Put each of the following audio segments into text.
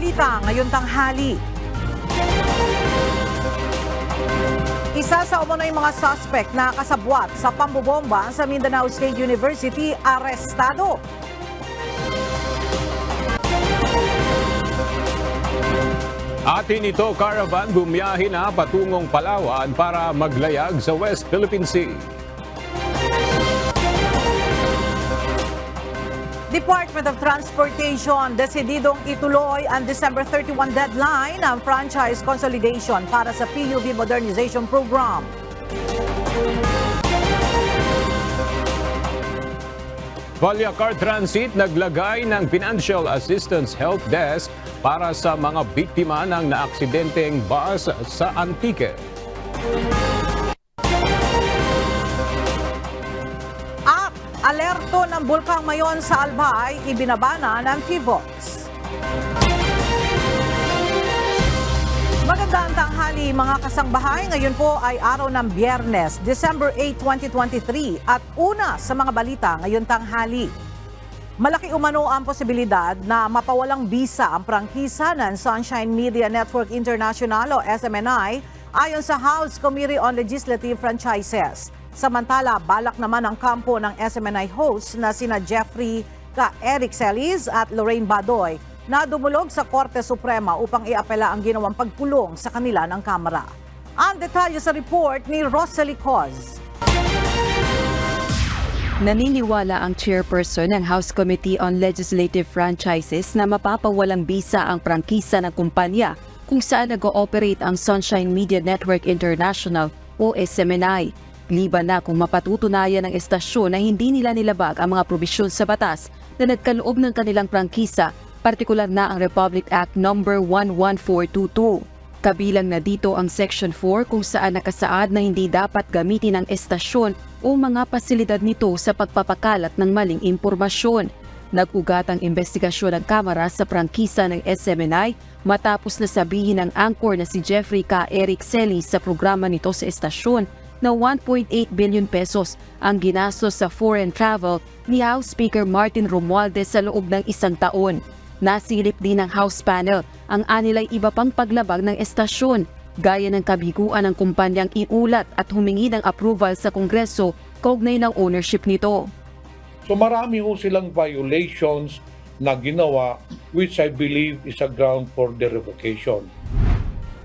balita ngayon tanghali. Isa sa umunoy mga suspect na kasabwat sa pambobomba sa Mindanao State University arestado. Atin ito caravan bumiyahe na patungong Palawan para maglayag sa West Philippine Sea. Department of Transportation desididong ituloy ang December 31 deadline ng franchise consolidation para sa PUV Modernization Program. Valyacar Transit naglagay ng Financial Assistance Help Desk para sa mga biktima ng naaksidenteng bus sa Antique. At alerto ng bulkang Mayon sa Albay, ibinabana ng PHIVOLCS. Magandang tanghali mga kasangbahay. Ngayon po ay araw ng Biyernes, December 8, 2023 at una sa mga balita ngayon tanghali. Malaki umano ang posibilidad na mapawalang bisa ang prangkisa ng Sunshine Media Network International o SMNI ayon sa House Committee on Legislative Franchises. Samantala, balak naman ang kampo ng SMNI hosts na sina Jeffrey Eric Celis at Lorraine Badoy na dumulog sa Korte Suprema upang iapela ang ginawang pagpulong sa kanila ng Kamara. Ang detalye sa report ni Rosalie Coz. Naniniwala ang chairperson ng House Committee on Legislative Franchises na mapapawalang bisa ang prangkisa ng kumpanya kung saan nag-ooperate ang Sunshine Media Network International o SMNI. Liban na kung mapatutunayan ng estasyon na hindi nila nilabag ang mga probisyon sa batas na nagkaloob ng kanilang prangkisa, partikular na ang Republic Act No. 11422. Kabilang na dito ang Section 4 kung saan nakasaad na hindi dapat gamitin ang estasyon o mga pasilidad nito sa pagpapakalat ng maling impormasyon. Nag-ugat ang investigasyon ng Kamara sa prangkisa ng SMNI matapos na sabihin ng anchor na si Jeffrey Eric Celis sa programa nito sa estasyon na 1.8 billion pesos ang ginastos sa foreign travel ni House Speaker Martin Romualdez sa loob ng isang taon. Nasilip din ng House panel ang anilay iba pang paglabag ng estasyon, gaya ng kabiguan ng kumpanyang iulat at humingi ng approval sa Kongreso kaugnay ng ownership nito. So marami ho silang violations na ginawa which I believe is a ground for the revocation.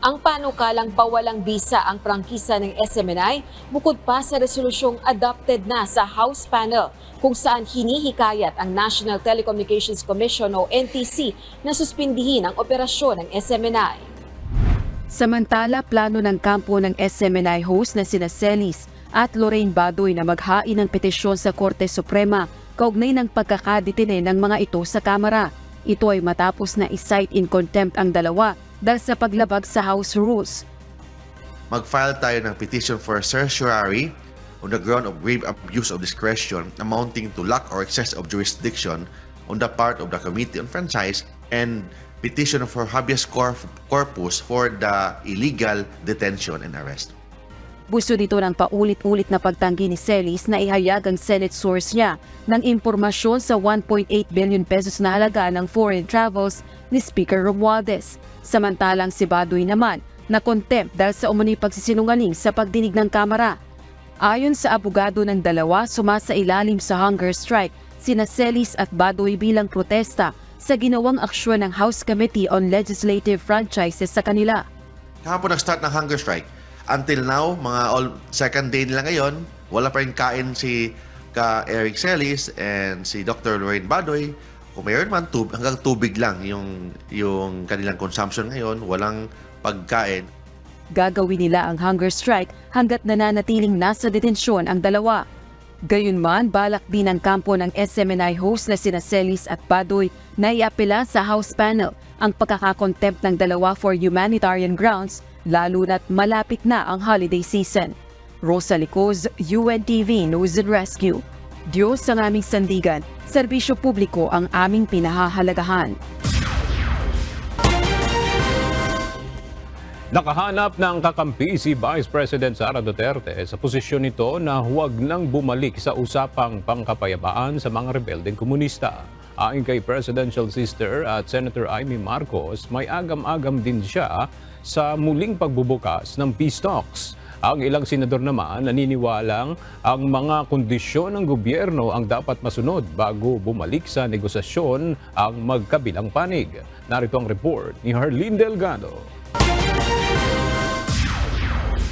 Ang panukalang pawalang bisa ang prangkisa ng SMNI bukod pa sa resolusyong adopted na sa House panel kung saan hinihikayat ang National Telecommunications Commission o NTC na suspindihin ang operasyon ng SMNI. Samantala, plano ng kampo ng SMNI host na sina Celis at Lorraine Badoy na maghain ng petisyon sa Korte Suprema kaugnay ng pagkakadetine ng mga ito sa Kamara. Ito ay matapos na i-cite in contempt ang dalawa dahil sa paglabag sa House rules. Mag-file tayo ng petition for certiorari on the ground of grave abuse of discretion amounting to lack or excess of jurisdiction on the part of the Committee on Franchise and petition for habeas corpus for the illegal detention and arrest. Buso dito ng paulit-ulit na pagtanggi ni Celis na ihayag ang Senate source niya ng impormasyon sa 1.8 billion pesos na halaga ng foreign travels ni Speaker Romualdez. Samantalang si Badoy naman na contempt dahil sa umunoy pagsisinungaling sa pagdinig ng Kamara. Ayon sa abogado ng dalawa, sumasailalim sa hunger strike sina Celis at Badoy bilang protesta sa ginawang aksyon ng House Committee on Legislative Franchises sa kanila. Kahapon nag-start ng hunger strike. Until now, mga second day nila ngayon, wala pa rin kain si Eric Celis and si Dr. Lorraine Badoy. Kung mayroon man, hanggang tubig lang yung kanilang consumption ngayon, walang pagkain. Gagawin nila ang hunger strike hanggat nananatiling nasa detensyon ang dalawa. Gayunman, balak din ang kampo ng SMNI host na sina Celis at Badoy na iapela sa House panel ang pagkakakontempt ng dalawa for humanitarian grounds, lalo na't malapit na ang holiday season. Rosalie Coz, UNTV News and Rescue. Diyos ang aming sandigan, serbisyo publiko ang aming pinahahalagahan. Nakahanap ng kakampi si Vice President Sara Duterte sa posisyon nito na huwag nang bumalik sa usapang pangkapayapaan sa mga rebeldeng komunista. Ayon kay Presidential Sister at Senator Amy Marcos, may agam-agam din siya sa muling pagbubukas ng peace talks. Ang ilang senador naman naniniwalang ang mga kondisyon ng gobyerno ang dapat masunod bago bumalik sa negosasyon ang magkabilang panig. Narito ang report ni Harleen Delgado.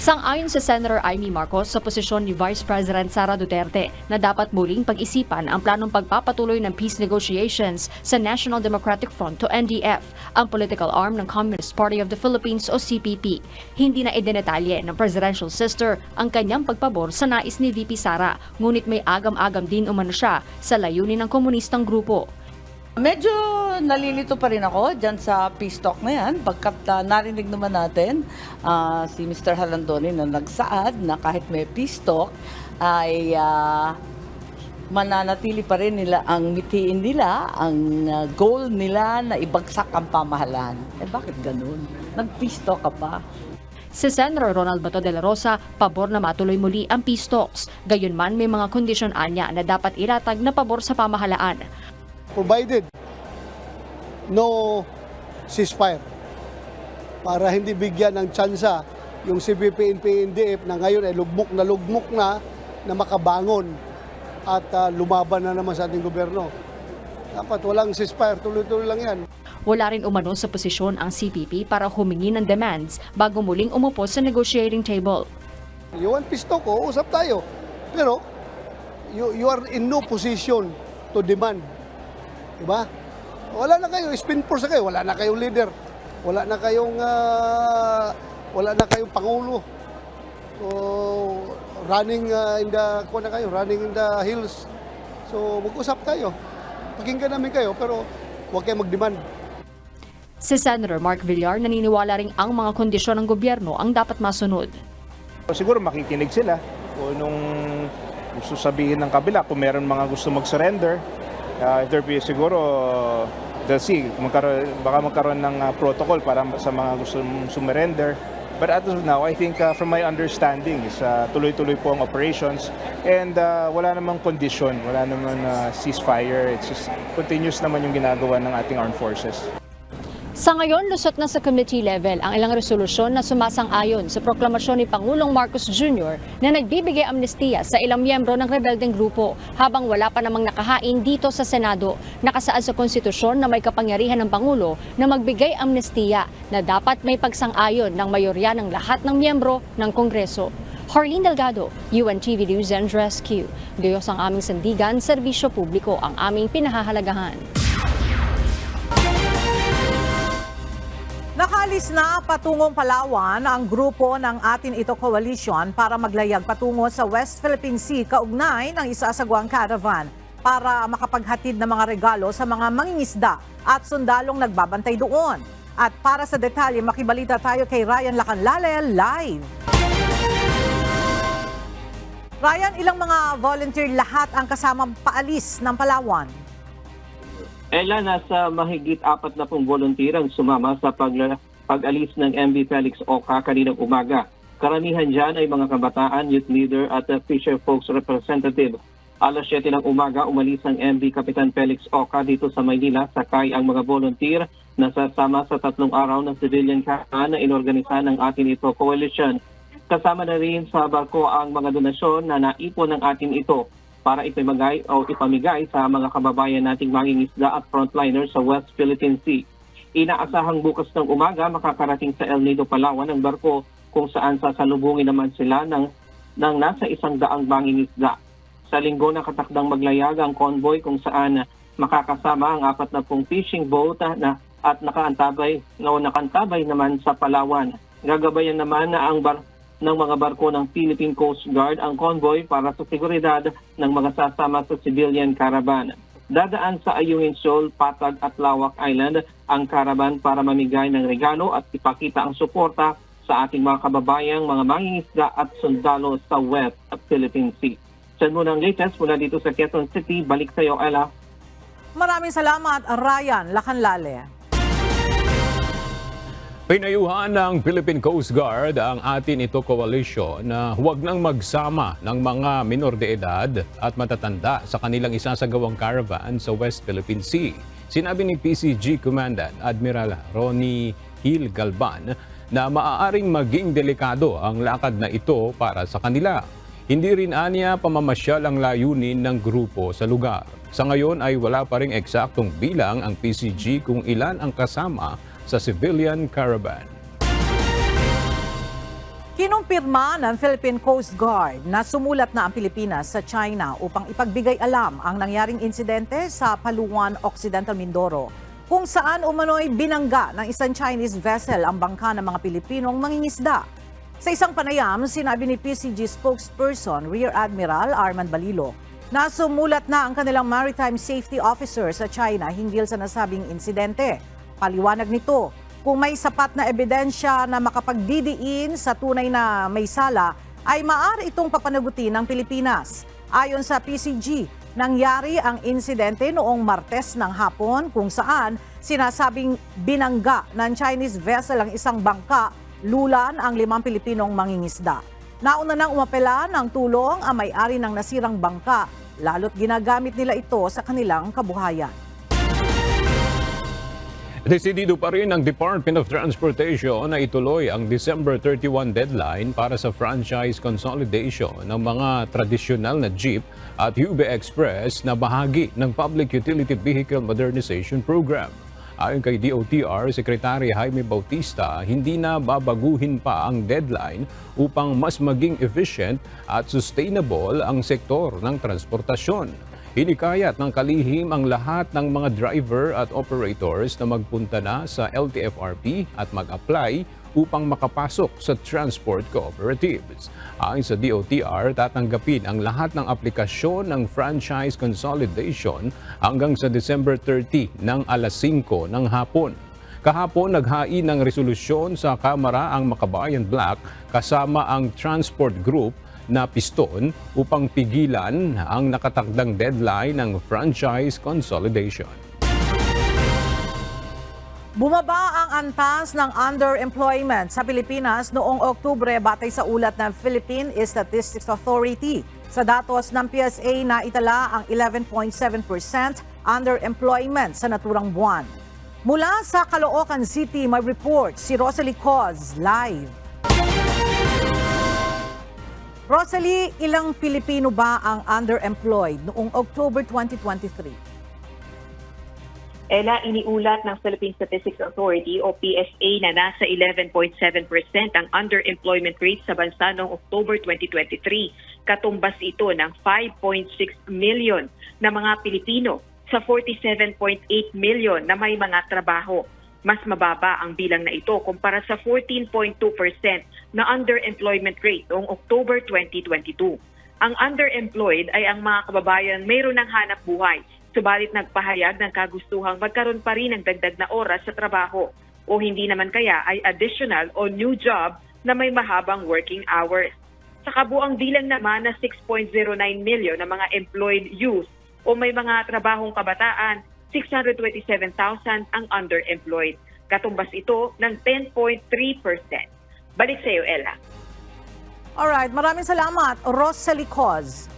Sang-ayon sa Senator Amy Marcos sa posisyon ni Vice President Sara Duterte na dapat muling pag-isipan ang planong pagpapatuloy ng peace negotiations sa National Democratic Front o NDF, ang political arm ng Communist Party of the Philippines o CPP. Hindi na idinetalye ng Presidential Sister ang kanyang pagpabor sa nais ni VP Sara, ngunit may agam-agam din umano siya sa layunin ng komunistang grupo. Medyo nalilito pa rin ako dyan sa peace talk na yan pagkat narinig naman natin si Mr. Halandoni na nagsaad na kahit may peace talk ay mananatili pa rin nila ang mitiin nila, ang goal nila na ibagsak ang pamahalaan. Bakit ganun? Nag-peace talk ka pa. Si Senator Ronald Bato de la Rosa, pabor na matuloy muli ang peace talks. Gayunman may mga kondisyon anya na dapat ilatag na pabor sa pamahalaan. Provided no ceasefire para hindi bigyan ng tsansa yung CPP and PNDF na ngayon ay lugmok na makabangon at lumaban na naman sa ating gobyerno. Dapat walang ceasefire, tuloy-tuloy lang yan. Wala rin umano sa posisyon ang CPP para humingi ng demands bago muling umupo sa negotiating table. You want peace talk, usap tayo. Pero you are in no position to demand. Diba? Wala na kayo, spin force na kayo, wala na kayong leader, wala na kayong pangulo. So, running in the hills. So, mag-usap tayo. Pakinggan namin kayo, pero huwag kayong mag-demand. Si Senator Mark Villar naniniwala ring ang mga kondisyon ng gobyerno ang dapat masunod. Siguro makikinig sila kung nung gusto sabihin ng kabila, kung meron mga gusto mag-surrender. If there be siguro, they'll see, baka magkaroon ng protocol para sa mga gusto sumurrender. But as of now, I think from my understanding is tuloy-tuloy po ang operations and wala namang condition, wala namang ceasefire. It's just continuous naman yung ginagawa ng ating armed forces. Sa ngayon, lusot na sa committee level ang ilang resolusyon na sumasang-ayon sa proklamasyon ni Pangulong Marcos Jr. na nagbibigay amnestiya sa ilang miyembro ng rebeldeng grupo habang wala pa namang nakahain dito sa Senado. Nakasaad sa konstitusyon na may kapangyarihan ng Pangulo na magbigay amnestiya na dapat may pagsang-ayon ng mayorya ng lahat ng miyembro ng Kongreso. Harleen Delgado, UNTV News and Rescue. Diyos ang aming sandigan, serbisyo publiko ang aming pinahahalagahan. Nakalis na patungong Palawan ang grupo ng Atin Ito Coalition para maglayag patungo sa West Philippine Sea kaugnay ng isasagawang caravan para makapaghatid ng mga regalo sa mga mangingisda at sundalong nagbabantay doon. At para sa detalye, makibalita tayo kay Ryan Lacanlale live. Ryan, ilang mga volunteer lahat ang kasamang paalis ng Palawan? Ella, nasa mahigit 40 volunteer ang sumama sa pag-alis ng MV Felix Oca kaninang umaga. Karamihan dyan ay mga kabataan, youth leader at fisher folks representative. Alas 7 ng umaga, umalis ang MV Kapitan Felix Oca dito sa Maynila. Sakay ang mga volunteer na sasama sa 3 araw ng civilian caravan na inorganisa ng Atin Ito Coalition. Kasama na rin sa barko ang mga donasyon na naipon ng Atin Ito para ipamigay sa mga kababayan nating mangingisda at frontliners sa West Philippine Sea. Inaasahang bukas ng umaga makakarating sa El Nido, Palawan ang barko kung saan sasalubungin naman sila ng nasa 100 mangingisda. Sa linggo nakatakdang maglayag ang convoy kung saan makakasama ang 40 fishing boat at nakantabay naman sa Palawan. Gagabayan naman na ng mga barko ng Philippine Coast Guard ang convoy para sa seguridad ng mga sasama sa civilian caravan. Dadaan sa Ayungin Shoal, Patag at Lawak Island ang caravan para mamigay ng regalo at ipakita ang suporta sa ating mga kababayang mga mangingisda at sundalo sa West Philippine Sea. Diyan muna ang latest mula dito sa Quezon City. Balik sa iyo, Ella. Maraming salamat, Ryan Lacanlale. Pinayuhan ng Philippine Coast Guard ang Atin Ito Coalition na huwag nang magsama ng mga minor de edad at matatanda sa kanilang isasagawang caravan sa West Philippine Sea. Sinabi ni PCG Commandant Admiral Ronnie Hill Galban na maaaring maging delikado ang lakad na ito para sa kanila. Hindi rin aniya pamamasyal ang layunin ng grupo sa lugar. Sa ngayon ay wala pa ring eksaktong bilang ang PCG kung ilan ang kasama sa civilian caravan. Kinumpirma ng Philippine Coast Guard na sumulat na ang Pilipinas sa China upang ipagbigay alam ang nangyaring insidente sa Paluan, Occidental Mindoro, kung saan umano'y binangga ng isang Chinese vessel ang bangka ng mga Pilipinong mangingisda. Sa isang panayam, sinabi ni PCG spokesperson Rear Admiral Arman Balilo na sumulat na ang kanilang maritime safety officer sa China hinggil sa nasabing insidente. Paliwanag nito, kung may sapat na ebidensya na makapagdidiin sa tunay na may sala, ay maaari itong papanagutin ng Pilipinas. Ayon sa PCG, nangyari ang insidente noong Martes ng hapon kung saan sinasabing binangga ng Chinese vessel ang isang bangka, lulan ang 5 Pilipinong mangingisda. Nauna nang umapela ng tulong ang may-ari ng nasirang bangka, lalo't ginagamit nila ito sa kanilang kabuhayan. Desidido pa rin ang Department of Transportation na ituloy ang December 31 deadline para sa franchise consolidation ng mga tradisyonal na jeep at UB Express na bahagi ng Public Utility Vehicle Modernization Program. Ayon kay DOTR Secretary Jaime Bautista, hindi na babaguhin pa ang deadline upang mas maging efficient at sustainable ang sektor ng transportasyon. Hinikayat ng kalihim ang lahat ng mga driver at operators na magpunta na sa LTFRB at mag-apply upang makapasok sa transport cooperatives. Ayon sa DOTR, tatanggapin ang lahat ng aplikasyon ng franchise consolidation hanggang sa December 30 ng alas 5 ng hapon. Kahapon, naghain ng resolusyon sa Kamara ang Makabayan Black kasama ang Transport Group na piston upang pigilan ang nakatakdang deadline ng franchise consolidation. Bumaba ang antas ng underemployment sa Pilipinas noong Oktubre batay sa ulat ng Philippine Statistics Authority. Sa datos ng PSA na itala ang 11.7% underemployment sa naturang buwan. Mula sa Caloocan City, may report si Rosalie Coz live. Rosalie, ilang Pilipino ba ang underemployed noong October 2023? Ella, iniulat ng Philippine Statistics Authority o PSA na nasa 11.7% ang underemployment rate sa bansa noong October 2023. Katumbas ito ng 5.6 million na mga Pilipino sa 47.8 million na may mga trabaho. Mas mababa ang bilang na ito kumpara sa 14.2% na underemployment rate noong October 2022. Ang underemployed ay ang mga kababayan mayroon ng hanap buhay, subalit nagpahayag ng kagustuhang magkaroon pa rin ng dagdag na oras sa trabaho o hindi naman kaya ay additional o new job na may mahabang working hours. Sa kabuang bilang naman na 6.09 million na mga employed youth o may mga trabahong kabataan, 627,000 ang underemployed. Katumbas ito ng 10.3%. Balik sa iyo, Ella. Alright, maraming salamat, Rosalie Coz.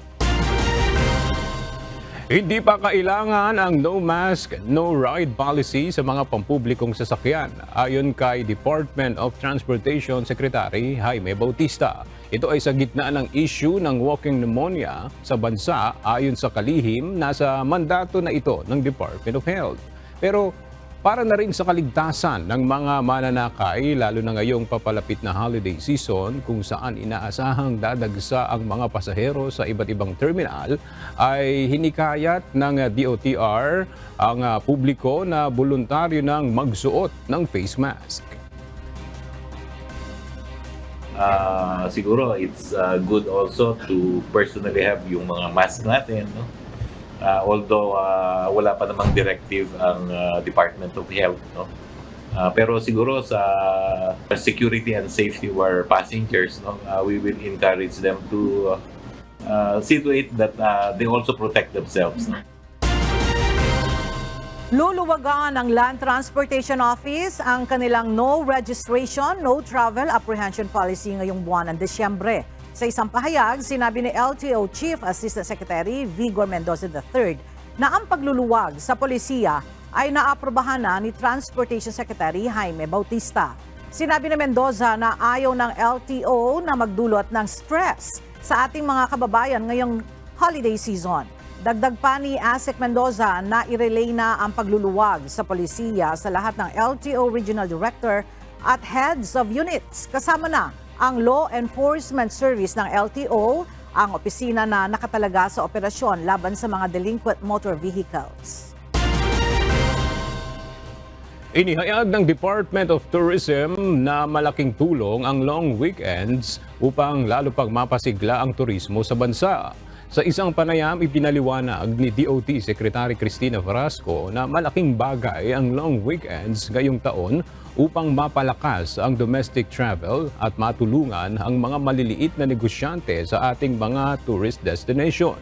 Hindi pa kailangan ang no mask, no ride policy sa mga pampublikong sasakyan, ayon kay Department of Transportation Secretary Jaime Bautista. Ito ay sa gitna ng issue ng walking pneumonia sa bansa. Ayon sa kalihim, nasa mandato na ito ng Department of Health. Pero para na rin sa kaligtasan ng mga mananakay, lalo na ngayong papalapit na holiday season kung saan inaasahang dadagsa ang mga pasahero sa iba't ibang terminal, ay hinikayat ng DOTR ang publiko na voluntaryo ng magsuot ng face mask. Siguro it's good also to personally have yung mga mask natin, no? Although wala pa namang directive ang Department of Health, no? Pero siguro sa security and safety of our passengers, no, we will encourage them to see to it that they also protect themselves, no? Luluwagan ng Land Transportation Office ang kanilang no registration, no travel apprehension policy ngayong buwan ng Desyembre. Sa isang pahayag, sinabi ni LTO Chief Assistant Secretary Vigor Mendoza III na ang pagluluwag sa polisiya ay naaprobahan na ni Transportation Secretary Jaime Bautista. Sinabi ni Mendoza na ayaw ng LTO na magdulot ng stress sa ating mga kababayan ngayong holiday season. Dagdag pa ni Asek Mendoza na i-relay na ang pagluluwag sa polisiya sa lahat ng LTO Regional Director at Heads of Units. Kasama na ang Law Enforcement Service ng LTO, ang opisina na nakatalaga sa operasyon laban sa mga delinquent motor vehicles. Inihayag ng Department of Tourism na malaking tulong ang long weekends upang lalo pang mapasigla ang turismo sa bansa. Sa isang panayam, ipinaliwanag ni DOT Secretary Cristina Velasco na malaking bagay ang long weekends ngayong taon upang mapalakas ang domestic travel at matulungan ang mga maliliit na negosyante sa ating mga tourist destination.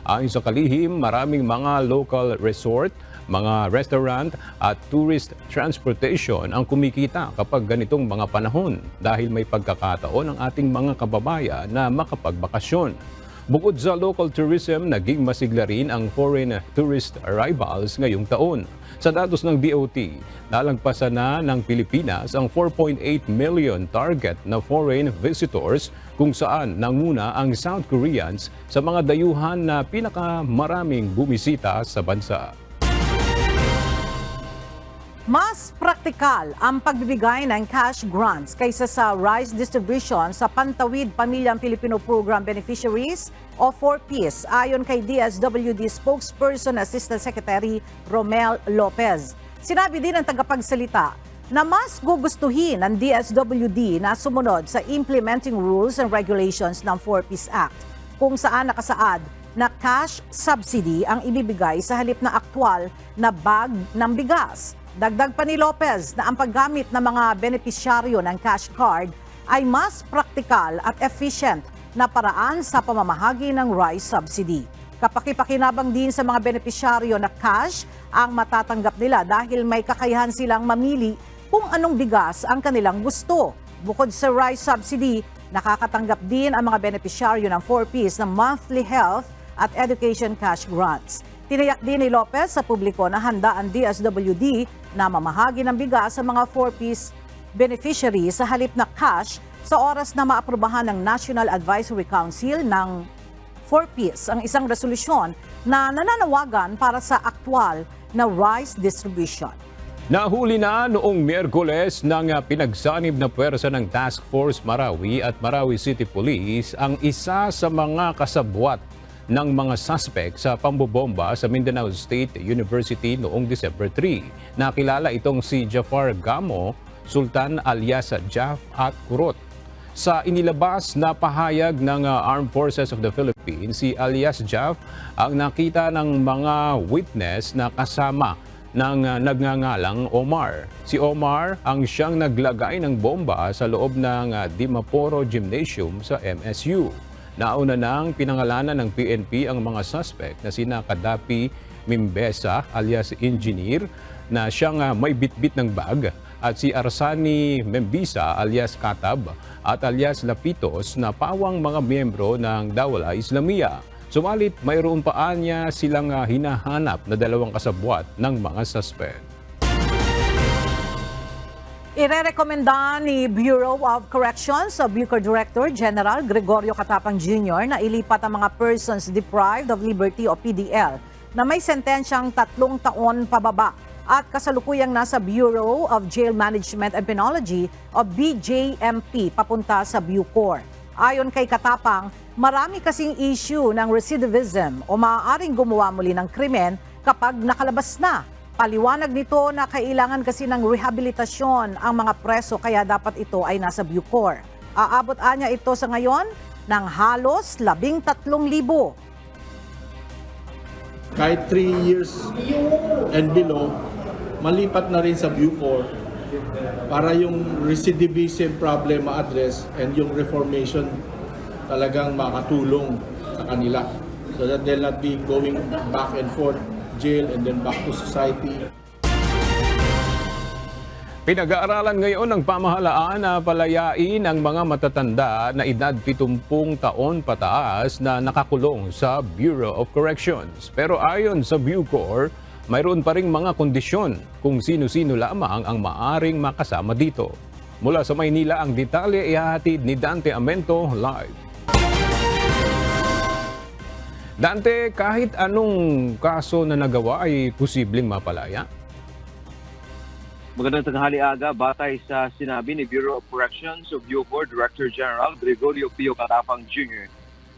Ayon sa kalihim, maraming mga local resort, mga restaurant at tourist transportation ang kumikita kapag ganitong mga panahon dahil may pagkakataon ang ating mga kababayan na makapagbakasyon. Bukod sa local tourism, naging masigla rin ang foreign tourist arrivals ngayong taon. Sa datos ng DOT, nalagpasan na ng Pilipinas ang 4.8 million target na foreign visitors kung saan nanguna ang South Koreans sa mga dayuhan na pinakamaraming bumisita sa bansa. Mas praktikal ang pagbibigay ng cash grants kaysa sa rice distribution sa Pantawid Pamilyang Pilipino Program Beneficiaries o 4Ps, ayon kay DSWD Spokesperson Assistant Secretary Romel Lopez. Sinabi din ng tagapagsalita na mas gugustuhin ng DSWD na sumunod sa Implementing Rules and Regulations ng 4Ps Act, kung saan nakasaad na cash subsidy ang ibibigay sa halip na aktwal na bag ng bigas. Dagdag pa ni Lopez na ang paggamit ng mga benepisyaryo ng cash card ay mas praktikal at efficient na paraan sa pamamahagi ng rice subsidy. Kapakipakinabang din sa mga benepisyaryo na cash ang matatanggap nila dahil may kakayahan silang mamili kung anong bigas ang kanilang gusto. Bukod sa rice subsidy, nakakatanggap din ang mga benepisyaryo ng 4Ps ng monthly health at education cash grants. Tiniyak din ni Lopez sa publiko na handa ang DSWD na mamahagi ng bigas sa mga 4Ps beneficiaries sa halip na cash sa oras na maaprubahan ng National Advisory Council ng 4Ps ang isang resolusyon na nananawagan para sa aktwal na rice distribution. Nahuli na noong Miyerkules ng pinagsanib na puwersa ng Task Force Marawi at Marawi City Police ang isa sa mga kasabwat ng mga suspect sa pambobomba sa Mindanao State University noong December 3. Nakilala itong si Jafar Gamo, Sultan alias Jaf at Kurot. Sa inilabas na pahayag ng Armed Forces of the Philippines, si alias Jaf ang nakita ng mga witness na kasama ng nagngangalang Omar. Si Omar ang siyang naglagay ng bomba sa loob ng Dimaporo Gymnasium sa MSU. Nauna nang pinangalanan ng PNP ang mga suspect na sina Kadapi Mimbesa alias Engineer na siyang may bitbit ng bag at si Arsani Membisa alias Katab at alias Lapitos na pawang mga miyembro ng Dawla Islamia. Sumalit mayroon pa niya silang hinahanap na dalawang kasabwat ng mga suspect. Irerekomenda ni Bureau of Corrections o Bucor Director General Gregorio Katapang Jr. na ilipat ang mga persons deprived of liberty o PDL na may sentensyang 3 taon pababa at kasalukuyang nasa Bureau of Jail Management and Penology o BJMP papunta sa Bucor. Ayon kay Katapang, marami kasing issue ng recidivism o maaaring gumawa muli ng krimen kapag nakalabas na. Paliwanag nito na kailangan kasi ng rehabilitasyon ang mga preso kaya dapat ito ay nasa Bucor. Aabot anya ito sa ngayon ng halos 13,000. Kahit 3 years and below, malipat na rin sa Bucor para yung recidivism problem ma-address and yung reformation talagang makatulong sa kanila so that they'll not be going back and forth jail and then back to society. Pinag-aaralan ngayon ng pamahalaan na palayain ang mga matatanda na edad 70 taon pataas na nakakulong sa Bureau of Corrections. Pero ayon sa Bucor, mayroon pa ring mga kondisyon kung sino-sino lamang ang maaring makasama dito. Mula sa Maynila, ang detalye ihahatid ni Dante Amento live. Dante, kahit anong kaso na nagawa ay posibleng mapalaya? Magandang tanghali aga, batay sa sinabi ni Bureau of Corrections o Bucor Director General Gregorio Pio Catapang Jr.,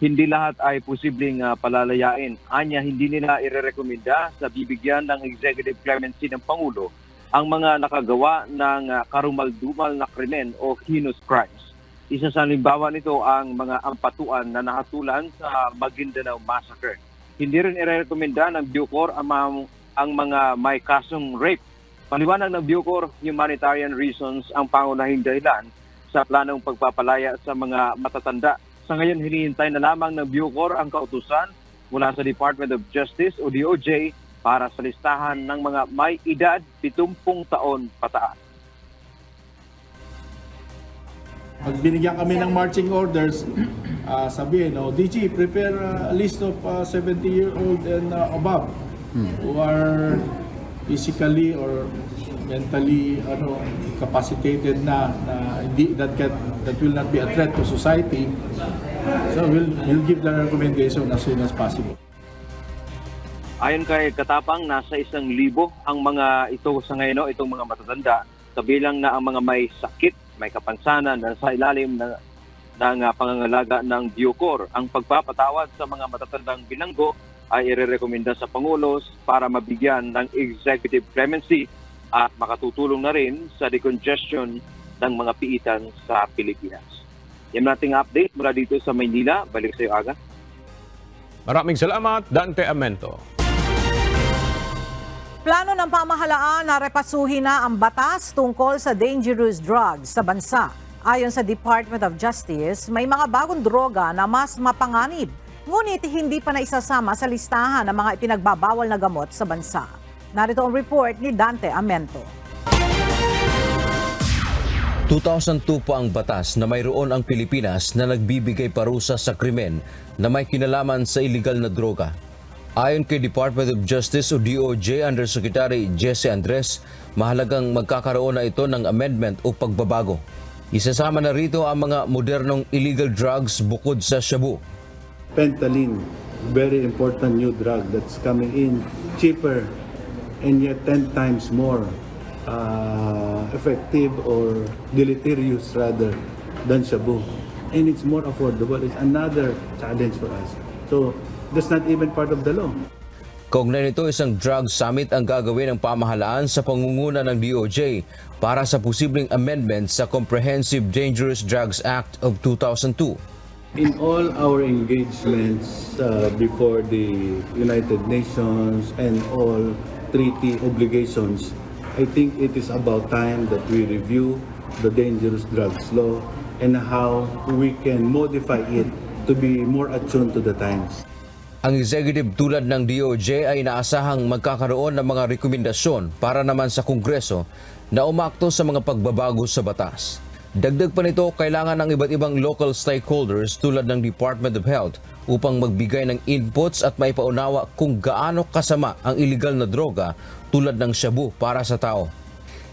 hindi lahat ay posibleng palalayain. Anya, hindi nila irerekomenda sa bibigyan ng executive clemency ng Pangulo ang mga nakagawa ng karumal-dumal na krimen o heinous crimes. Isa sa halimbawa nito ang mga ampatuan na nakatulan sa Maguindanao Massacre. Hindi rin irerekomenda ng Bucor ang mga may kasong rape. Paliwanag ng Bucor, humanitarian reasons ang pangunahing dahilan sa planong pagpapalaya sa mga matatanda. Sa ngayon, hinihintay na lamang ng Bucor ang kautusan mula sa Department of Justice o DOJ para sa listahan ng mga may edad 70 taon pataas. Pag binigyan kami ng marching orders, sabihin, DG, prepare a list of 70-year-old and above who are physically or mentally capacitated na that will not be a threat to society. So we'll give the recommendation as soon as possible. Ayon kay Katapang, nasa 1,000 ang mga ito sa ngayon, itong mga matatanda, kabilang na ang mga may sakit, may kapansanan na sa ilalim ng pangangalaga ng Bucor. Ang pagpapatawad sa mga matatandang bilanggo ay irerekomenda sa Pangulo para mabigyan ng executive clemency at makatutulong na rin sa decongestion ng mga piitan sa Pilipinas. Yan nating update mula dito sa Maynila. Balik sa iyo, Aga. Maraming salamat, Dante Amento. Plano ng pamahalaan na repasuhin na ang batas tungkol sa dangerous drugs sa bansa. Ayon sa Department of Justice, may mga bagong droga na mas mapanganib, ngunit hindi pa naisasama sa listahan ng mga ipinagbabawal na gamot sa bansa. Narito ang report ni Dante Amento. 2002 pa ang batas na mayroon ang Pilipinas na nagbibigay parusa sa krimen na may kinalaman sa iligal na droga. Ayon kay Department of Justice o DOJ Undersecretary Jesse Andres, mahalagang magkakaroon na ito ng amendment o pagbabago. Isasama na rito ang mga modernong illegal drugs bukod sa shabu. Fentanyl, very important new drug that's coming in cheaper and yet 10 times more effective or deleterious rather than shabu. And it's more affordable. It's another challenge for us. So that's not even part of the law. Kaugnay nito, isang drug summit ang gagawin ng pamahalaan sa pangunguna ng DOJ para sa posibleng amendment sa Comprehensive Dangerous Drugs Act of 2002. In all our engagements before the United Nations and all treaty obligations, I think it is about time that we review the dangerous drugs law and how we can modify it to be more attuned to the times. Ang executive tulad ng DOJ ay inaasahang magkakaroon ng mga rekomendasyon para naman sa Kongreso na umakto sa mga pagbabago sa batas. Dagdag pa nito, kailangan ng iba't ibang local stakeholders tulad ng Department of Health upang magbigay ng inputs at maipaunawa kung gaano kasama ang iligal na droga tulad ng shabu para sa tao.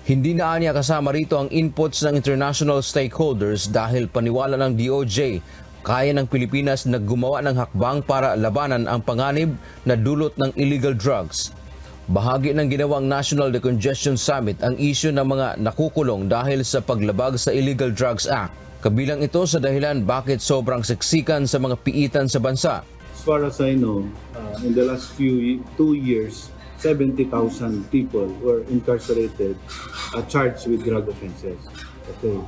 Hindi na anya kasama rito ang inputs ng international stakeholders dahil paniwala ng DOJ, kaya ng Pilipinas na gumawa ng hakbang para labanan ang panganib na dulot ng illegal drugs. Bahagi ng ginawang National Decongestion Summit ang isyu ng mga nakukulong dahil sa paglabag sa Illegal Drugs Act. Kabilang ito sa dahilan bakit sobrang siksikan sa mga piitan sa bansa. As far as I know, in the last 2 years, 70,000 people were incarcerated, charged with drug offenses. Okay.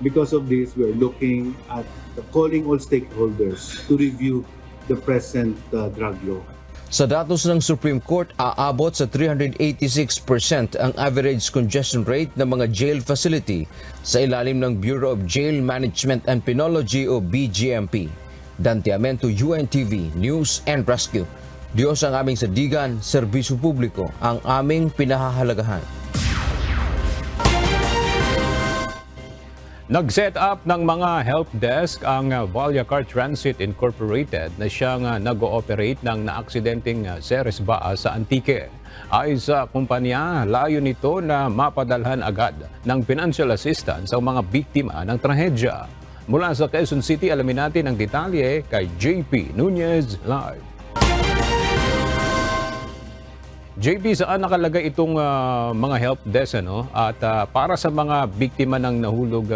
Because of this, we're looking at calling all stakeholders to review the present drug law. Sa datos ng Supreme Court, aabot sa 386% ang average congestion rate ng mga jail facility sa ilalim ng Bureau of Jail Management and Penology o BJMP. Dante Amento, UNTV News and Rescue. Diyos ang aming sandigan, serbisyo publiko ang aming pinahahalagahan. Nag-set up ng mga help desk ang Valyacar Transit Incorporated na siyang nag-ooperate ng naaksidenteng Ceres Baa sa Antique. Ayon sa kumpanya, layo nito na mapadalhan agad ng financial assistance ang mga biktima ng trahedya. Mula sa Quezon City, alamin natin ang detalye kay JP Nunez Live. JP, saan nakalagay itong mga help desk at para sa mga biktima ng nahulog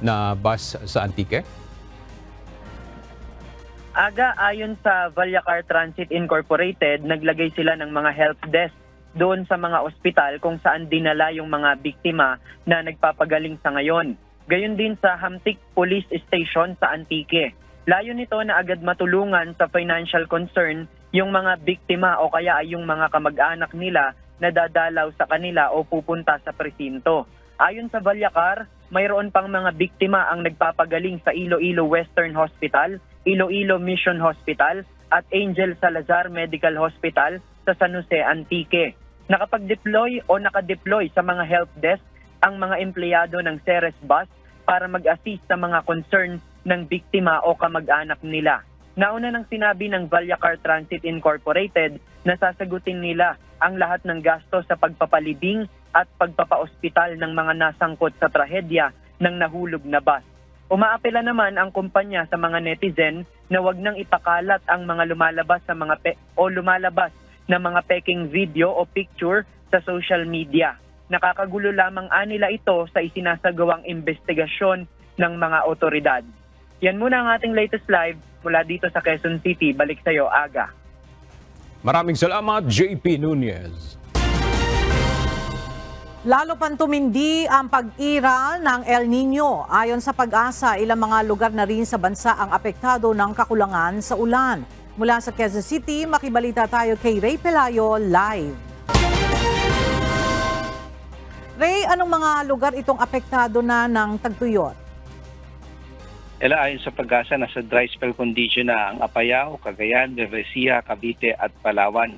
na bus sa Antique? Aga, ayon sa Valyacar Transit Incorporated, naglagay sila ng mga help desk doon sa mga ospital kung saan dinala yung mga biktima na nagpapagaling sa ngayon. Gayon din sa Hamtik Police Station sa Antique. Layo nito na agad matulungan sa financial concern yung mga biktima o kaya ay yung mga kamag-anak nila na dadalaw sa kanila o pupunta sa presinto. Ayon sa Valyacar, mayroon pang mga biktima ang nagpapagaling sa Iloilo Western Hospital, Iloilo Mission Hospital at Angel Salazar Medical Hospital sa San Jose, Antique. Nakapag-deploy o nakadeploy sa mga help desk ang mga empleyado ng Ceres Bus para mag-assist sa mga concern ng biktima o kamag-anak nila. Nauna nang sinabi ng Valyacar Transit Incorporated na sasagutin nila ang lahat ng gasto sa pagpapalibing at pagpapaospital ng mga nasangkot sa trahedya ng nahulog na bus. Umaapela naman ang kumpanya sa mga netizen na wag nang ipakalat ang mga lumalabas na mga peking video o picture sa social media. Nakakagulo lamang anila ito sa isinasagawang investigasyon ng mga otoridad. Yan muna ang ating latest live mula dito sa Quezon City. Balik sa iyo, Aga. Maraming salamat, JP Nunez. Lalo pang tumindi ang pag-ira ng El Nino. Ayon sa Pag-asa, ilang mga lugar na rin sa bansa ang apektado ng kakulangan sa ulan. Mula sa Quezon City, makibalita tayo kay Ray Pelayo live. Ray, anong mga lugar itong apektado na ng tagtuyot? Ayon sa Pag-asa, nasa dry spell condition na ang Apayao, Cagayan, Nueva Ecija, Cavite at Palawan.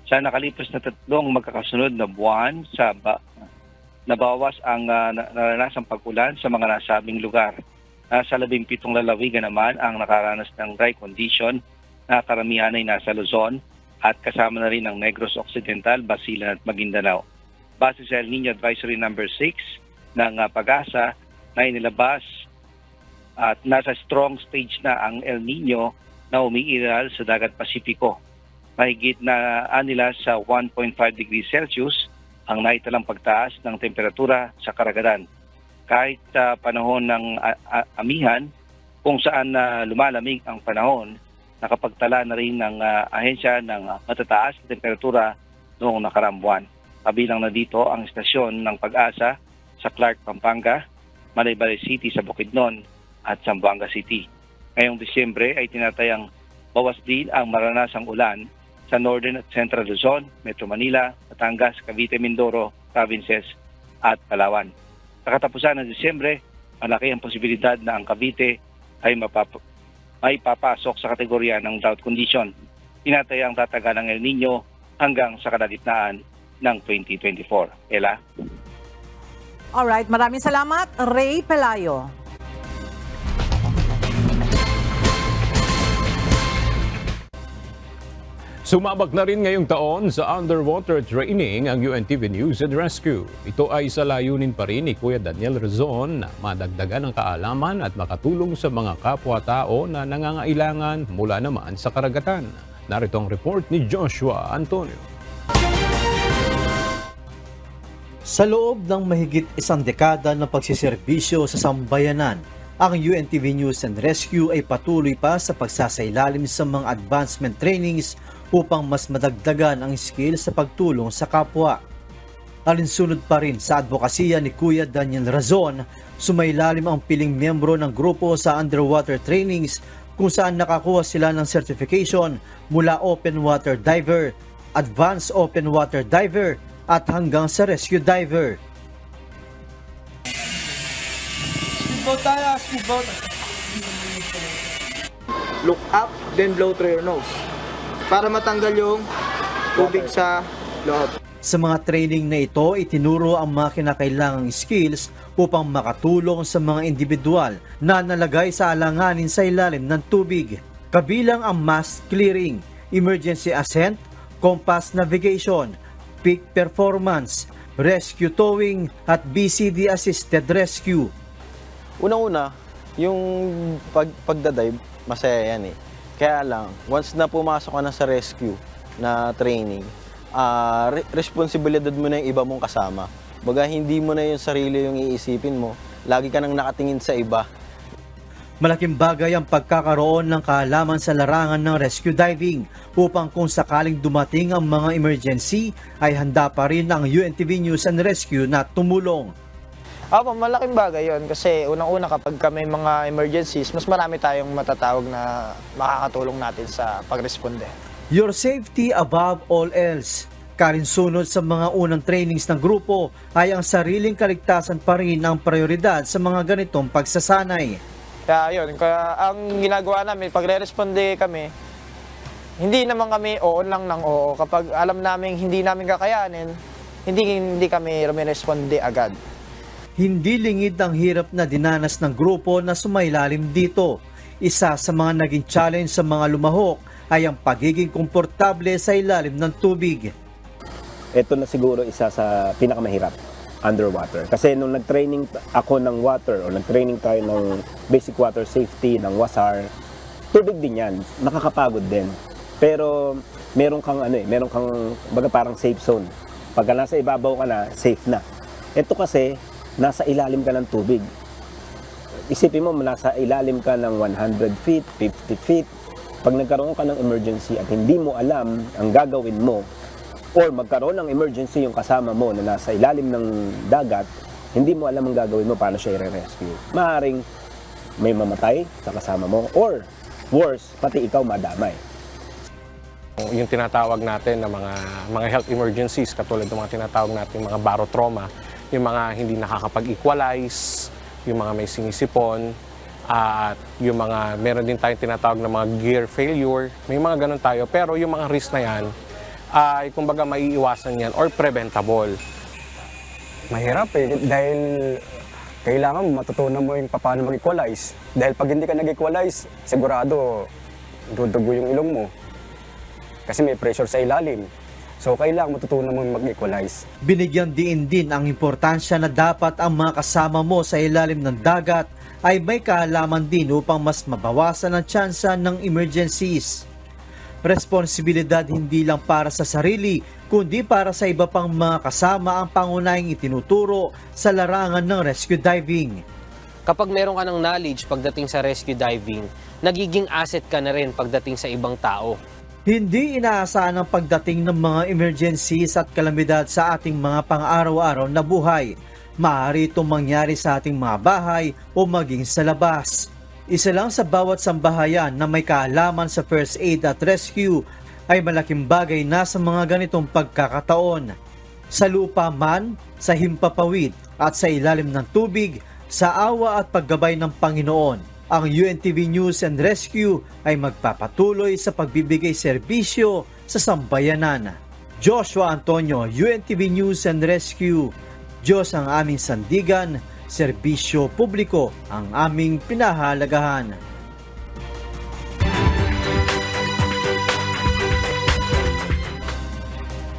Sa nakalipas na 3 magkakasunod na buwan, nabawas ang naranasang pag-ulan sa mga nasabing lugar. Sa 17 lalawigan naman ang nakaranas ng dry condition na karamihan ay nasa Luzon at kasama na rin ang Negros Occidental, Basilan at Maguindanao. Base sa El Nino Advisory number 6 ng Pag-asa na inilabas at nasa strong stage na ang El Nino na umiiral sa dagat Pasipiko. Mahigit na nila sa 1.5 degrees Celsius ang naitalang pagtaas ng temperatura sa karagatan. Kahit sa panahon ng amihan, kung saan lumalamig ang panahon, nakapagtala na rin ng ahensya ng matataas na temperatura noong nakaraang buwan. Kabilang na dito ang istasyon ng Pag-asa sa Clark, Pampanga, Malaybalay City sa Bukidnon, at Zamboanga City. Ngayong Disyembre ay tinatayang bawas din ang maranasang ulan sa Northern at Central Luzon, Metro Manila, Batangas, Cavite, Mindoro, Provinces at Palawan. Sa katapusan ng Disyembre, malaki ang posibilidad na ang Cavite ay may papasok sa kategorya ng drought condition. Tinatayang tatagal ng El Nino hanggang sa kalagitnaan ng 2024. Ella? Alright, maraming salamat, Ray Pelayo. Sumabak na rin ngayong taon sa underwater training ang UNTV News and Rescue. Ito ay sa layunin pa rin ni Kuya Daniel Rezon na madagdagan ang kaalaman at makatulong sa mga kapwa-tao na nangangailangan mula naman sa karagatan. Narito ang report ni Joshua Antonio. Sa loob ng mahigit 1 dekada ng pagsiserbisyo sa sambayanan, ang UNTV News and Rescue ay patuloy pa sa pagsasailalim sa mga advancement trainings upang mas madagdagan ang skill sa pagtulong sa kapwa. Alinsunod pa rin sa advokasya ni Kuya Daniel Rezon, sumailalim ang piling miyembro ng grupo sa underwater trainings kung saan nakakuha sila ng certification mula open water diver, advanced open water diver at hanggang sa rescue diver. Speedboat tayo, speedboat. Look up, then blow through your nose. para matanggal yung tubig sa loob. Sa mga training na ito, itinuro ang mga kinakailangang skills upang makatulong sa mga individual na nalagay sa alanganin sa ilalim ng tubig. Kabilang ang mass clearing, emergency ascent, compass navigation, peak performance, rescue towing at BCD-assisted rescue. Unang-una, yung pagdadive, masaya yan eh. Kaya lang, once na pumasok ka na sa rescue na training, responsibilidad mo na yung iba mong kasama. Baga hindi mo na yung sarili yung iisipin mo, lagi ka nang nakatingin sa iba. Malaking bagay ang pagkakaroon ng kaalaman sa larangan ng rescue diving upang kung sakaling dumating ang mga emergency ay handa pa rin ang UNTV News and Rescue na tumulong. Opo, malaking bagay yon kasi unang-una kapag may mga emergencies, mas marami tayong matatawag na makakatulong natin sa pagresponde. Your safety above all else. Karinsunod sa mga unang trainings ng grupo ay ang sariling kaligtasan pa rin ang prioridad sa mga ganitong pagsasanay. Kaya yun, ang ginagawa namin, pag re-responde kami, hindi naman kami oo lang ng oo. Kapag alam namin hindi namin kakayanin, hindi kami rumiresponde agad. Hindi lingid ang hirap na dinanas ng grupo na sumailalim dito. Isa sa mga naging challenge sa mga lumahok ay ang pagiging komportable sa ilalim ng tubig. Ito na siguro isa sa pinakamahirap, underwater. Kasi nung nag-training ako ng water o nag-training tayo ng basic water safety ng WASAR, tubig din yan, nakakapagod din. Pero meron kang baga parang safe zone. Pagka nasa ibabaw ka na, safe na. Ito kasi nasa ilalim ka ng tubig. Isipin mo, nasa ilalim ka ng 100 feet, 50 feet. Pag nagkaroon ka ng emergency at hindi mo alam ang gagawin mo, or magkaroon ng emergency yung kasama mo na nasa ilalim ng dagat, hindi mo alam ang gagawin mo, paano siya i-rescue. Maaaring may mamatay sa kasama mo, or worse, pati ikaw madamay. Yung tinatawag natin na mga health emergencies, katulad ng mga tinatawag natin mga barotrauma, yung mga hindi nakakapag-equalize, yung mga may sinisipon, at yung mga meron din tayong tinatawag na mga gear failure, may mga ganun tayo. Pero yung mga risk na yan, ay kumbaga maiiwasan yan or preventable. Mahirap dahil kailangan matutunan mo yung paano mag-equalize. Dahil pag hindi ka nag-equalize, sigurado dudugo yung ilong mo. Kasi may pressure sa ilalim. So kailangan matutunan mo mag-equalize. Binigyan din ang importansya na dapat ang mga kasama mo sa ilalim ng dagat ay may kaalaman din upang mas mabawasan ang tsansa ng emergencies. Responsibilidad hindi lang para sa sarili, kundi para sa iba pang mga kasama ang pangunahing itinuturo sa larangan ng rescue diving. Kapag meron ka ng knowledge pagdating sa rescue diving, nagiging asset ka na rin pagdating sa ibang tao. Hindi inaasahan ang pagdating ng mga emergencies at kalamidad sa ating mga pang-araw-araw na buhay. Maaari itong mangyari sa ating mga bahay o maging sa labas. Isa lang sa bawat sambahayan na may kaalaman sa first aid at rescue ay malaking bagay na sa mga ganitong pagkakataon. Sa lupa man, sa himpapawid at sa ilalim ng tubig, sa awa at paggabay ng Panginoon, ang UNTV News and Rescue ay magpapatuloy sa pagbibigay serbisyo sa sambayanan. Joshua Antonio, UNTV News and Rescue. Diyos ang aming sandigan, serbisyo publiko ang aming pinahalagahan.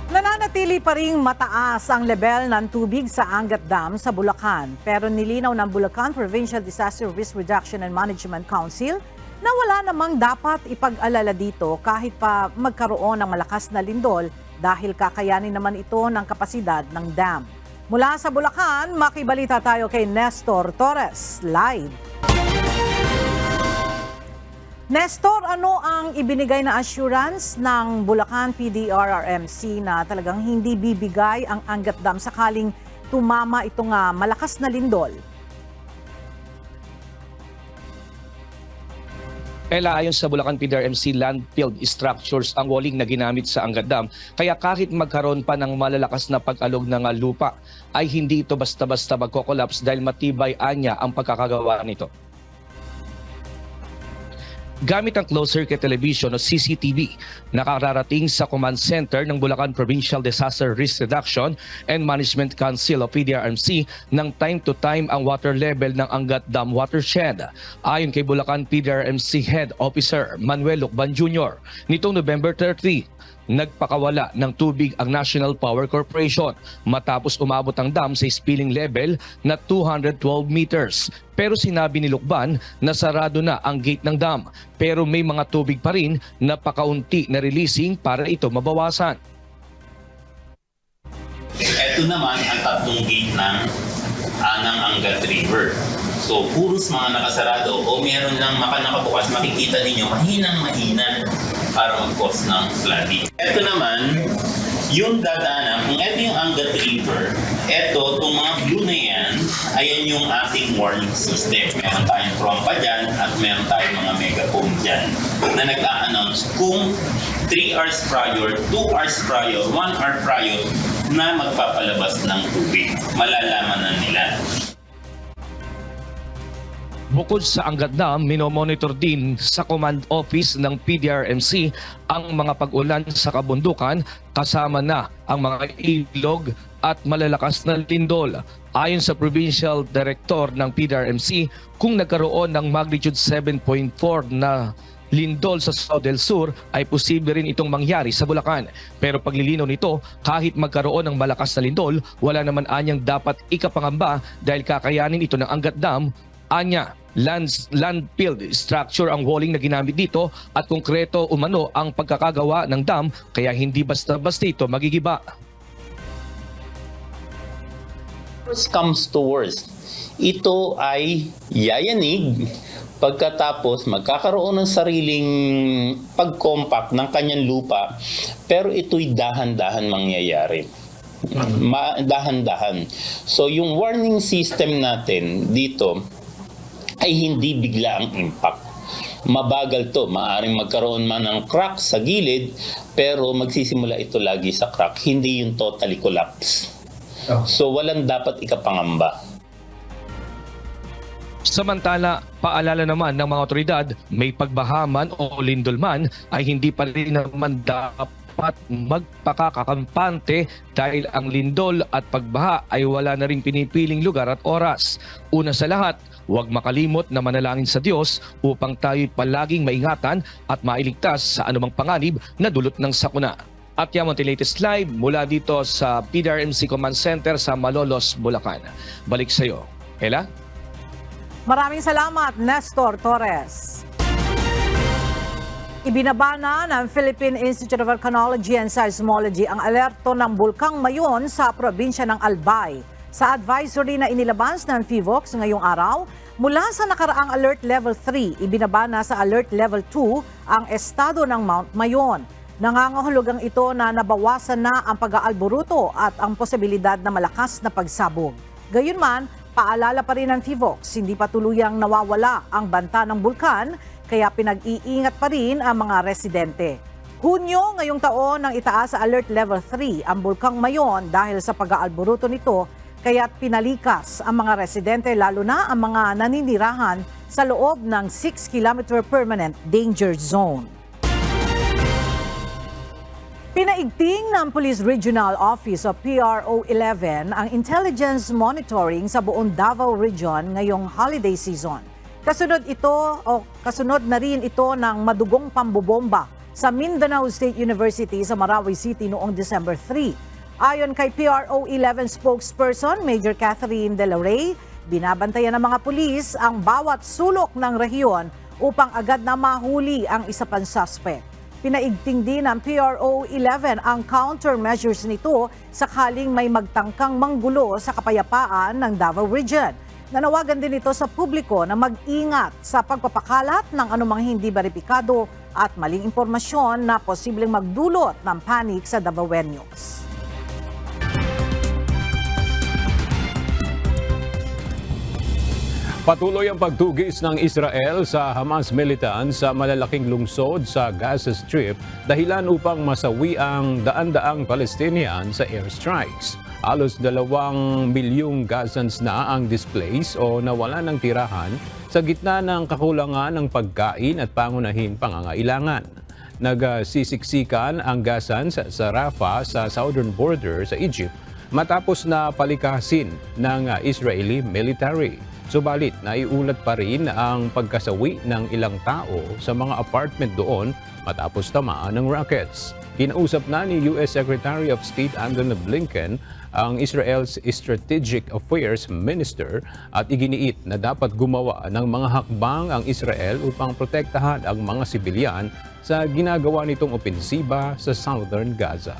Nananatili pa ring mataas ang level ng tubig sa Angat Dam sa Bulacan. Pero nilinaw ng Bulacan Provincial Disaster Risk Reduction and Management Council na wala namang dapat ipag-alala dito kahit pa magkaroon ng malakas na lindol dahil kakayanin naman ito ng kapasidad ng dam. Mula sa Bulacan, makibalita tayo kay Nestor Torres, live. Nestor, ano ang ibinigay na assurance ng Bulacan PDRRMC na talagang hindi bibigay ang Angat Dam sakaling tumama itong malakas na lindol? Ella, ayon sa Bulacan PDRMC, land-filled structures ang walling na ginamit sa Angat Dam. Kaya kahit magkaroon pa ng malalakas na pag-alog ng lupa, ay hindi ito basta-basta magko-collapse dahil matibay anya ang pagkakagawa nito. gamit ang closed-circuit television o CCTV. Nakararating sa Command Center ng Bulacan Provincial Disaster Risk Reduction and Management Council o PDRMC ng time to time ang water level ng Angat Dam watershed. Ayon kay Bulacan PDRMC Head Officer Manuel Lucban Jr., nitong November 30, nagpakawala ng tubig ang National Power Corporation matapos umabot ang dam sa spilling level na 212 meters. Pero sinabi ni Lucban na sarado na ang gate ng dam, pero may mga tubig pa rin na pakaunti na releasing para ito mabawasan. Ito naman ang tatlong gate ng Angat River. So, puros mga nakasarado o meron lang nakabukas, makikita ninyo mahinang-mahina para mag-cause ng flooding. Ito naman, yung dadaanan, kung ito yung Angat River, ito, itong mga blue na yan, ayan yung ating warning system. Meron tayong trompa dyan at meron tayong mga megaphone dyan na nag-a-announce kung 3 hours prior, 2 hours prior, 1 hour prior na magpapalabas ng tubig. Malalaman na nila. Bukod sa Angat Dam, minomonitor din sa Command Office ng PDRMC ang mga pag-ulan sa kabundukan kasama na ang mga ilog at malalakas na lindol. Ayon sa Provincial Director ng PDRMC, kung nagkaroon ng magnitude 7.4 na lindol sa Sao del Sur ay posible rin itong mangyari sa Bulacan. Pero paglilinaw nito, kahit magkaroon ng malakas na lindol, wala naman anyang dapat ikapangamba dahil kakayanin ito ng Angat Dam. Anya, land-filled structure ang walling na ginamit dito at konkreto umano ang pagkakagawa ng dam kaya hindi basta-basta ito magigiba. Worst comes to worst, ito ay yayanig pagkatapos magkakaroon ng sariling pag-compact ng kanyang lupa pero ito'y dahan-dahan mangyayari. Dahan-dahan. So yung warning system natin dito ay hindi bigla ang impact. Mabagal to, maaring magkaroon man ng crack sa gilid, pero magsisimula ito lagi sa crack, hindi yung totally collapse. So walang dapat ikapangamba. Samantala, paalala naman ng mga otoridad, may pagbahaman o lindol man ay hindi pa rin naman dapat magpakakampante dahil ang lindol at pagbaha ay wala na rin pinipiling lugar at oras. Una sa lahat, huwag makalimot na manalangin sa Diyos upang tayo'y palaging maingatan at mailigtas sa anumang panganib na dulot ng sakuna. At yan ang latest live mula dito sa PDRMC Command Center sa Malolos, Bulacan. Balik sa iyo, Ella? Maraming salamat, Nestor Torres. Ibinabana ng Philippine Institute of Volcanology and Seismology ang alerto ng Bulkang Mayon sa probinsya ng Albay. Sa advisory na inilabas ng PHIVOLCS ngayong araw, mula sa nakaraang Alert Level 3, ibinabana sa Alert Level 2 ang estado ng Mount Mayon. Nangangahulugang ito na nabawasan na ang pag-aalboruto at ang posibilidad na malakas na pagsabog. Gayunman, paalala pa rin ng PHIVOLCS, hindi pa tuluyang nawawala ang banta ng bulkan, kaya pinag-iingat pa rin ang mga residente. Hunyo ngayong taon nang itaas sa Alert Level 3 ang Bulkang Mayon dahil sa pag-aalboruto nito, kaya't pinalikas ang mga residente lalo na ang mga naninirahan sa loob ng 6-kilometer permanent danger zone. Pinaigting ng Police Regional Office o PRO 11 ang intelligence monitoring sa buong Davao Region ngayong holiday season. Kasunod na rin ito ng madugong pambobomba sa Mindanao State University sa Marawi City noong December 3. Ayon kay PRO 11 spokesperson Major Catherine De La Rey, binabantayan ng mga pulis ang bawat sulok ng rehiyon upang agad na mahuli ang isa pang suspect. Pinaigting din ng PRO 11 ang countermeasures nito sakaling may magtangkang manggulo sa kapayapaan ng Davao Region. Nanawagan din ito sa publiko na mag-ingat sa pagpapakalat ng anumang hindi beripikado at maling impormasyon na posibleng magdulot ng panik sa Davaoenos. Patuloy ang pagtugis ng Israel sa Hamas militants sa malalaking lungsod sa Gaza Strip dahilan upang masawi ang daan-daang Palestinian sa airstrikes. Halos 2 milyong Gazans na ang displaced o nawala ng tirahan sa gitna ng kakulangan ng pagkain at pangunahing pangangailangan. Nagsisiksikan ang Gazans sa Rafah sa southern border sa Egypt matapos na palikasin ng Israeli military. Subalit, naiulat pa rin ang pagkasawi ng ilang tao sa mga apartment doon matapos tamaan ng rockets. Kinausap na ni U.S. Secretary of State Antony Blinken ang Israel's Strategic Affairs Minister at iginiit na dapat gumawa ng mga hakbang ang Israel upang protektahan ang mga sibilyan sa ginagawa nitong opensiba sa southern Gaza.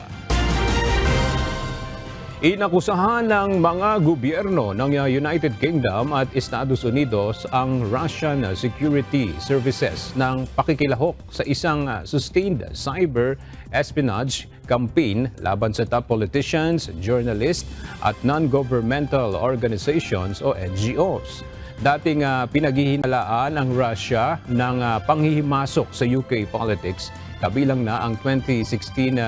Inakusahan ng mga gobyerno ng United Kingdom at Estados Unidos ang Russian Security Services ng pakikilahok sa isang sustained cyber espionage campaign laban sa top politicians, journalists at non-governmental organizations o NGOs. Dating pinaghihinalaan ang Russia ng panghihimasok sa UK politics, kabilang na ang 2016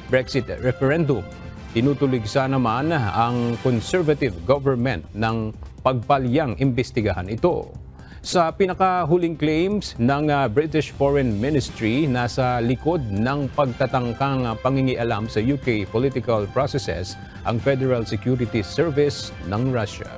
Brexit referendum. Tinutuligsa naman ang conservative government ng pagpalyang imbestigahan ito. Sa pinakahuling claims ng British Foreign Ministry, nasa likod ng pagtatangkang pangingialam sa UK political processes ang Federal Security Service ng Russia.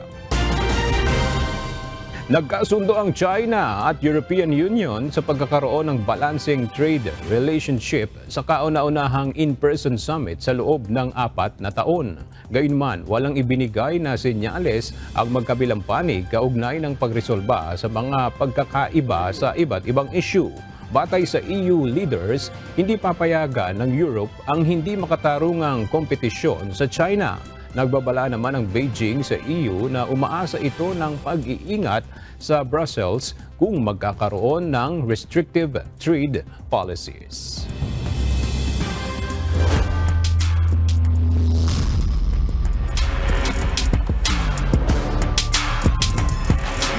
Nagkasundo ang China at European Union sa pagkakaroon ng balancing trade relationship sa kauna-unahang in-person summit sa loob ng 4 na taon. Gayunman, walang ibinigay na senyales ang magkabilang panig kaugnay ng pagresolba sa mga pagkakaiba sa iba't ibang issue. Batay sa EU leaders, hindi papayagan ng Europe ang hindi makatarungang kompetisyon sa China. Nagbabala naman ang Beijing sa EU na umaasa ito ng pag-iingat sa Brussels kung magkakaroon ng restrictive trade policies.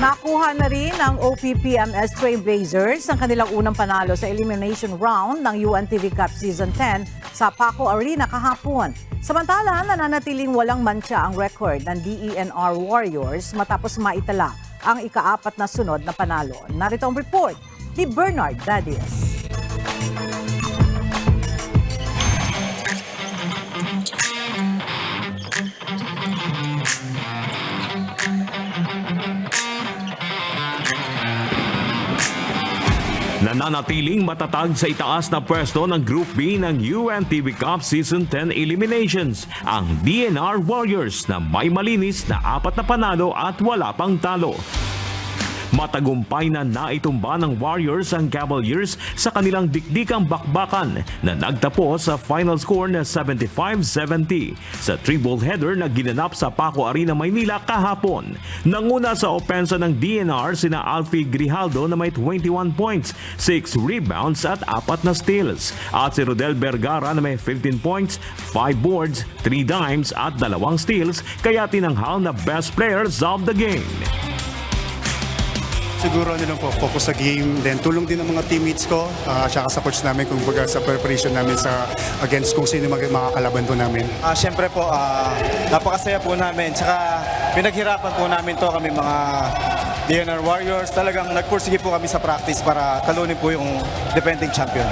Nakuha na rin ng OPPMS Trailblazers ang kanilang unang panalo sa elimination round ng UNTV Cup Season 10 sa Paco Arena kahapon. Samantala, nananatiling walang mantsa ang record ng DENR Warriors matapos maitala ang ika-4 na sunod na panalo. Narito ang report ni Bernard Dadias. Nananatiling matatag sa itaas na pwesto ng Group B ng UNTV Cup Season 10 Eliminations ang DENR Warriors na may malinis na 4 na panalo at wala pang talo. Matagumpay na naitumba ng Warriors ang Cavaliers sa kanilang dikdikang bakbakan na nagtapos sa final score na 75-70 sa triple header na ginanap sa Paco Arena, Maynila kahapon. Nanguna sa opensa ng DENR sina Alfie Grijaldo na may 21 points, 6 rebounds at 4 na steals. At si Rodel Vergara na may 15 points, 5 boards, 3 dimes at 2 steals, kaya tinanghal na best players of the game. Siguro lang po, focus sa game, then tulong din ng mga teammates ko, tsaka sa coach namin kung baga sa preparation namin sa against kung sino makakalaban po namin. Siyempre po, napakasaya po namin, tsaka pinaghirapan po namin to kami mga DENR Warriors. Talagang nagpursige po kami sa practice para talunin po yung defending champion.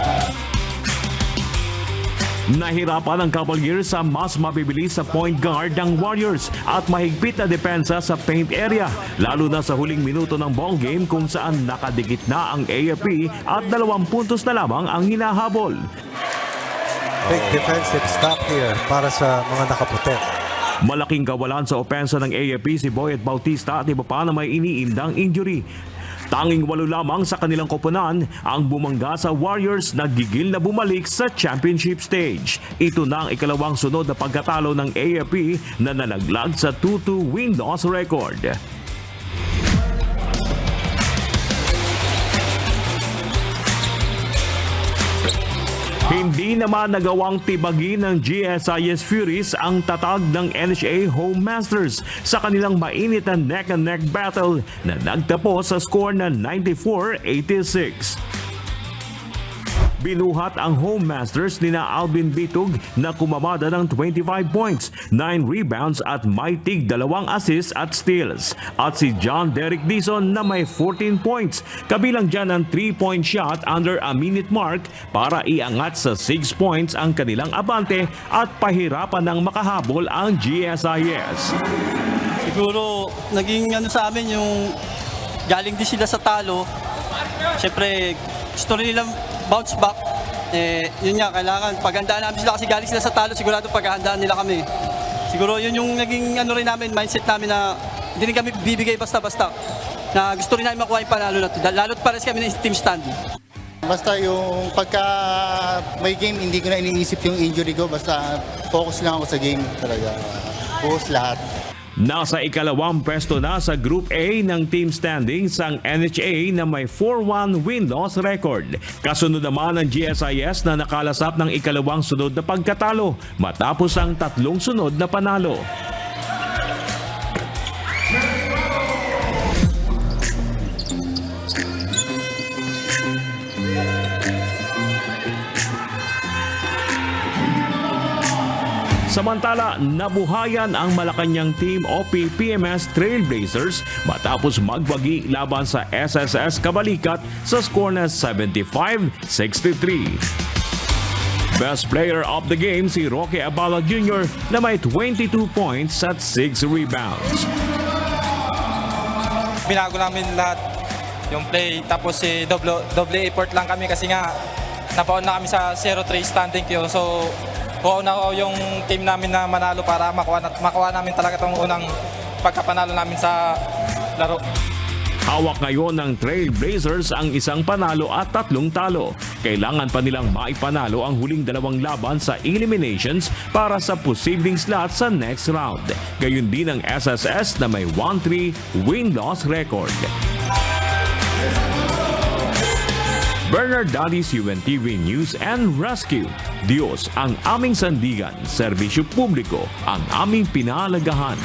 Nahirapan ang Cavaliers sa mas mabibilis sa point guard ng Warriors at mahigpit na depensa sa paint area, lalo na sa huling minuto ng ball game kung saan nakadikit na ang AFP at 2 puntos na lamang ang hinahabol. Big defensive stop here para sa mga nakaputi. Malaking kawalan sa opensa ng AFP si Boyet Bautista at iba pa na may iniindang injury. Tanging 8 lamang sa kanilang koponan ang bumangga sa Warriors na gigil na bumalik sa championship stage. Ito na ang ikalawang sunod na pagkatalo ng AFP na nalaglag sa 2-2 win-loss record. Hindi naman nagawang tibagin ng GSIS Furies ang tatag ng NHA Home Masters sa kanilang mainit na neck-and-neck battle na nagtapos sa score na 94-86. Binuhat ang Home Masters nina Alvin Bitug na kumamada ng 25 points, 9 rebounds at may tig 2 assists at steals. At si John Derek Dizon na may 14 points, kabilang dyan ang 3-point shot under a minute mark para iangat sa 6 points ang kanilang abante at pahirapan ng makahabol ang GSIS. Siguro naging sa amin yung galing din sila sa talo. Siyempre gusto rin nilang bounce back. Yun nga, kailangan paghandaan namin sila kasi galing sila sa talo, sigurado paghandaan nila kami. Siguro yun yung naging rin namin, mindset namin na hindi rin kami bibigay basta-basta. Na gusto rin namin makuha yung panalo na ito. Lalo't pares kami ng team stand. Basta yung pagka may game, hindi ko na iniisip yung injury ko. Basta focus lang ako sa game talaga. Focus lahat. Nasa ikalawang pwesto na sa Group A ng team standings ang NHA na may 4-1 win-loss record. Kasunod naman ang GSIS na nakalasap ng ikalawang sunod na pagkatalo matapos ang 3 sunod na panalo. Samantala, nabuhayan ang Malacanang Team OP-PMS Trailblazers matapos magwagi laban sa SSS Kabalikat sa score na 75-63. Best player of the game si Roque Abala Jr. na may 22 points at 6 rebounds. Binago namin lahat yung play, tapos double effort lang kami kasi nga napaon na kami sa 0-3 standing queue. So na yung team namin na manalo para makuha namin talaga itong unang pagkapanalo namin sa laro. Hawak ngayon ng Trailblazers ang isang panalo at 3 talo. Kailangan pa nilang maipanalo ang huling 2 laban sa eliminations para sa posibleng slot sa next round. Gayun din ang SSS na may 1-3 win-loss record. Bernard Dadis, UNTV News and Rescue. Diyos ang aming sandigan, serbisyo publiko ang aming pinahalagahan.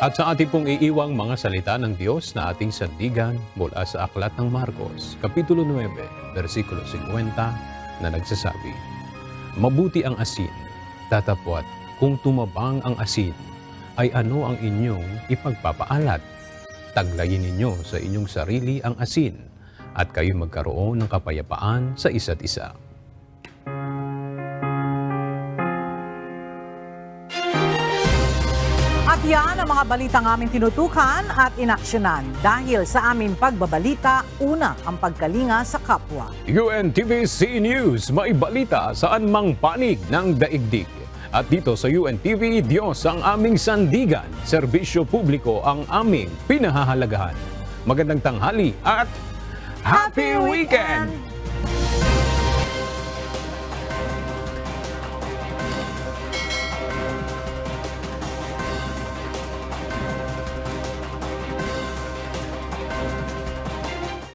At sa ating pong iiwang mga salita ng Diyos na ating sandigan mula sa Aklat ng Marcos, Kapitulo 9, versikulo 50 na nagsasabi, Mabuti ang asin, tatapwat kung tumabang ang asin, ay ano ang inyong ipagpapaalat? Taglayin ninyo sa inyong sarili ang asin, at kayo magkaroon ng kapayapaan sa isa't isa. At yan ang mga balitang aming tinutukan at inaksyonan. Dahil sa aming pagbabalita, una ang pagkalinga sa kapwa. UNTV-C News, may balita saan mang panig ng daigdig. At dito sa UNTV, Diyos ang aming sandigan, serbisyo publiko ang aming pinahahalagahan. Magandang tanghali at Happy Weekend!